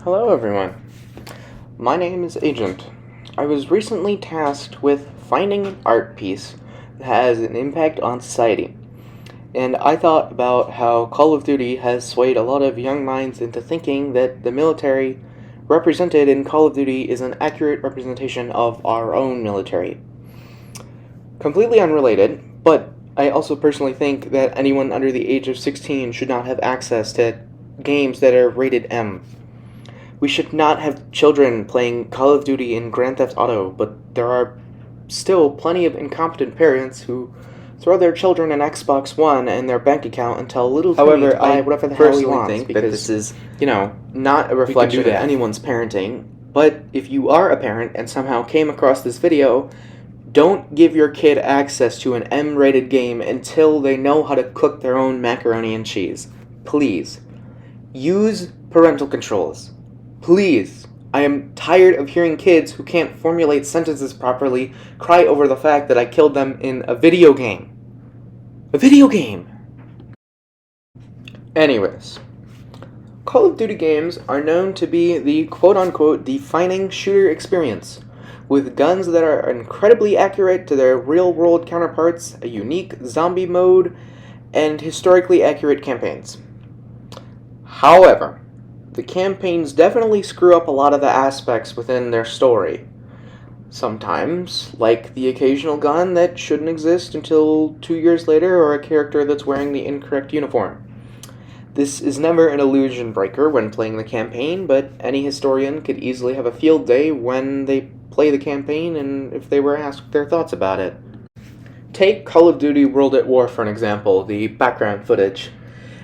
Hello everyone, my name is Agent. I was recently tasked with finding an art piece that has an impact on society, and I thought about how Call of Duty has swayed a lot of young minds into thinking that the military represented in Call of Duty is an accurate representation of our own military. Completely unrelated, but I also personally think that anyone under the age of 16 should not have access to games that are rated M. We should not have children playing Call of Duty and Grand Theft Auto, but there are still plenty of incompetent parents who throw their children an Xbox One and their bank account and tell little Timmy to buy whatever the hell he wants. Think that this is, not a reflection of anyone's parenting. But if you are a parent and somehow came across this video, don't give your kid access to an M-rated game until they know how to cook their own macaroni and cheese. Please. Use parental controls. Please. I am tired of hearing kids who can't formulate sentences properly cry over the fact that I killed them in a video game. A video game! Anyways, Call of Duty games are known to be the quote-unquote defining shooter experience, with guns that are incredibly accurate to their real-world counterparts, a unique zombie mode, and historically accurate campaigns. However, the campaigns definitely screw up a lot of the aspects within their story. Sometimes, like the occasional gun that shouldn't exist until 2 years later, or a character that's wearing the incorrect uniform. This is never an illusion breaker when playing the campaign, but any historian could easily have a field day when they play the campaign and if they were asked their thoughts about it. Take Call of Duty World at War for an example, the background footage.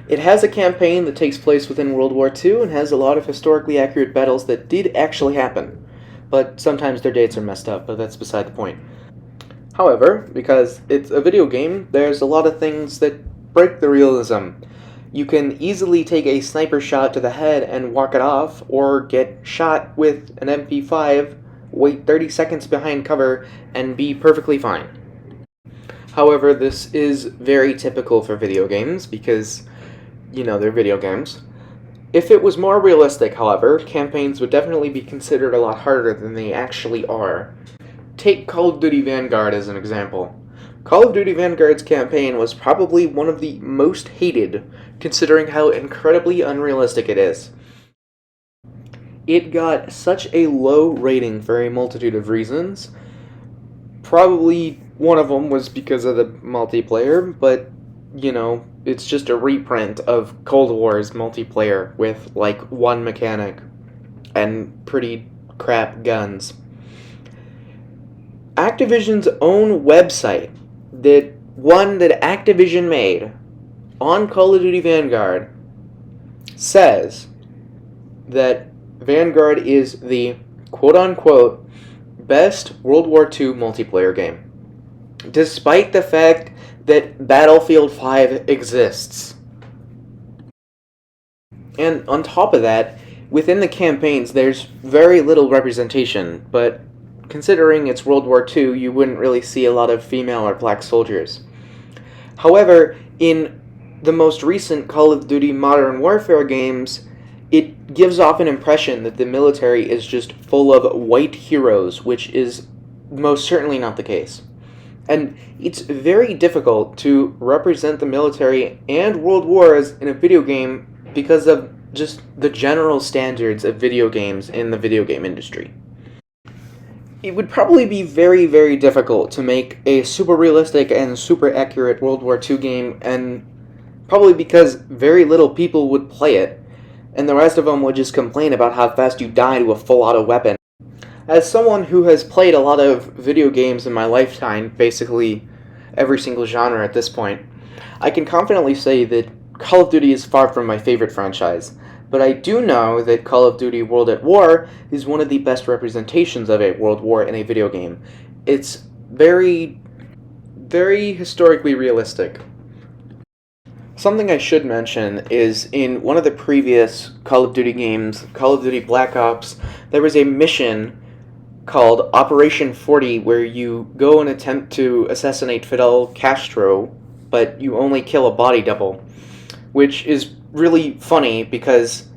It has a campaign that takes place within World War II and has a lot of historically accurate battles that did actually happen. But sometimes their dates are messed up, but that's beside the point. However, because it's a video game, there's a lot of things that break the realism. You can easily take a sniper shot to the head and walk it off, or get shot with an MP5, wait 30 seconds behind cover, and be perfectly fine. However, this is very typical for video games, because, they're video games. If it was more realistic, however, campaigns would definitely be considered a lot harder than they actually are. Take Call of Duty Vanguard as an example. Call of Duty Vanguard's campaign was probably one of the most hated, considering how incredibly unrealistic it is. It got such a low rating for a multitude of reasons. Probably one of them was because of the multiplayer, but, it's just a reprint of Cold War's multiplayer with, one mechanic and pretty crap guns. Activision's own website, that Activision made on Call of Duty Vanguard, says that Vanguard is the quote-unquote best World War II multiplayer game, despite the fact that Battlefield 5 exists. And on top of that, within the campaigns there's very little representation, but considering it's World War II, you wouldn't really see a lot of female or black soldiers. However, in the most recent Call of Duty Modern Warfare games, it gives off an impression that the military is just full of white heroes, which is most certainly not the case. And it's very difficult to represent the military and world wars in a video game because of just the general standards of video games in the video game industry. It would probably be very, very difficult to make a super realistic and super accurate World War II game, and probably because very little people would play it, and the rest of them would just complain about how fast you die to a full auto weapon. As someone who has played a lot of video games in my lifetime, basically every single genre at this point, I can confidently say that Call of Duty is far from my favorite franchise, but I do know that Call of Duty World at War is one of the best representations of a world war in a video game. It's very, very historically realistic. Something I should mention is in one of the previous Call of Duty games, Call of Duty Black Ops, there was a mission called Operation 40 where you go and attempt to assassinate Fidel Castro, but you only kill a body double, which is really funny because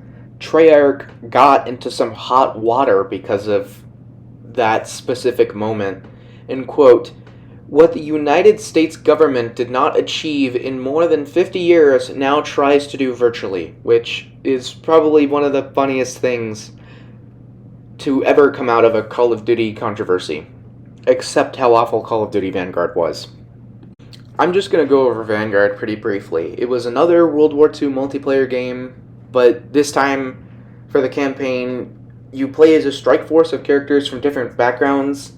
Treyarch got into some hot water because of that specific moment. And quote, "What the United States government did not achieve in more than 50 years now tries to do virtually," which is probably one of the funniest things to ever come out of a Call of Duty controversy. Except how awful Call of Duty Vanguard was. I'm just going to go over Vanguard pretty briefly. It was another World War II multiplayer game, but this time, for the campaign, you play as a strike force of characters from different backgrounds,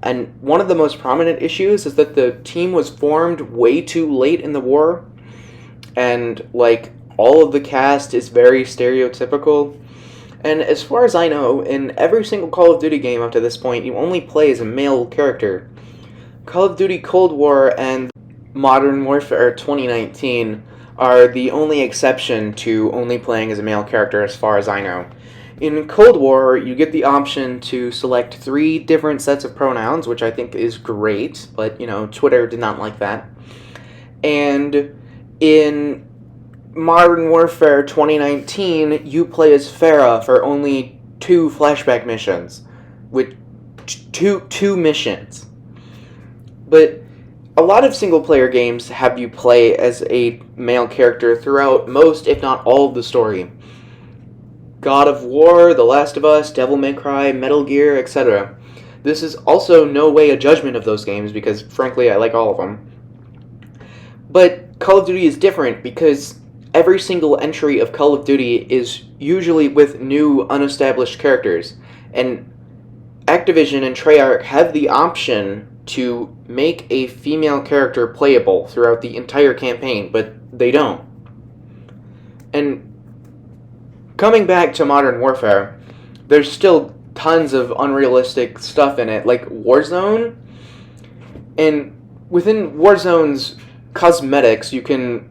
and one of the most prominent issues is that the team was formed way too late in the war, and, like, all of the cast is very stereotypical. And as far as I know, in every single Call of Duty game up to this point, you only play as a male character. Call of Duty Cold War and Modern Warfare 2019 are the only exception to only playing as a male character as far as I know. In Cold War, you get the option to select 3 different sets of pronouns, which I think is great, but, Twitter did not like that. And in Modern Warfare 2019, you play as Pharah for only 2 flashback missions, with two missions. But a lot of single-player games have you play as a male character throughout most, if not all, of the story. God of War, The Last of Us, Devil May Cry, Metal Gear, etc. This is also no way a judgment of those games, because frankly I like all of them. But Call of Duty is different because every single entry of Call of Duty is usually with new, unestablished characters, and Activision and Treyarch have the option to make a female character playable throughout the entire campaign, but they don't. And coming back to Modern Warfare, there's still tons of unrealistic stuff in it, like Warzone, and within Warzone's cosmetics, you can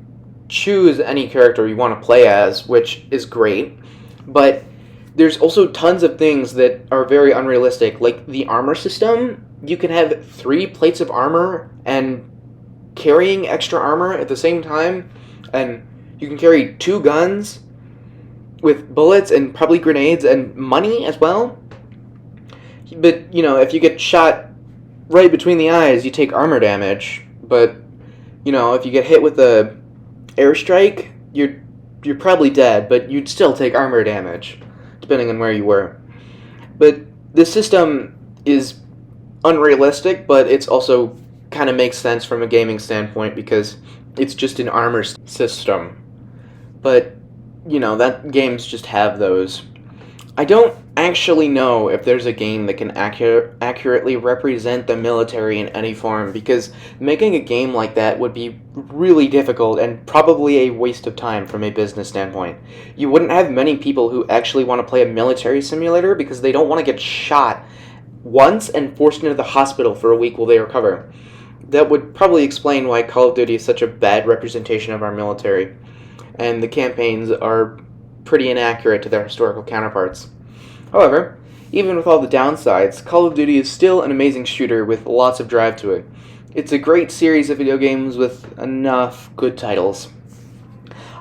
choose any character you want to play as, which is great, but there's also tons of things that are very unrealistic, like the armor system. You can have 3 plates of armor and carrying extra armor at the same time, and you can carry 2 guns with bullets and probably grenades and money as well. But, if you get shot right between the eyes, you take armor damage, but, if you get hit with a airstrike, you're probably dead, but you'd still take armor damage, depending on where you were. But the system is unrealistic, but it's also kind of makes sense from a gaming standpoint because it's just an armor system. But, that games just have those. I don't actually know if there's a game that can accurately represent the military in any form, because making a game like that would be really difficult and probably a waste of time from a business standpoint. You wouldn't have many people who actually want to play a military simulator because they don't want to get shot once and forced into the hospital for a week while they recover. That would probably explain why Call of Duty is such a bad representation of our military, and the campaigns are pretty inaccurate to their historical counterparts. However, even with all the downsides, Call of Duty is still an amazing shooter with lots of drive to it. It's a great series of video games with enough good titles.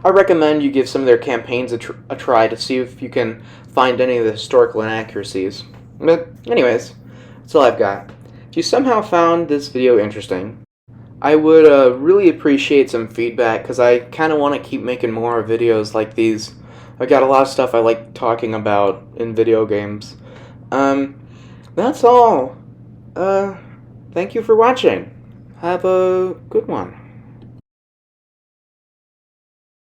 I recommend you give some of their campaigns a try to see if you can find any of the historical inaccuracies. But anyways, that's all I've got. If you somehow found this video interesting, I would really appreciate some feedback, because I kind of want to keep making more videos like these. I got a lot of stuff I like talking about in video games. That's all. Thank you for watching. Have a good one.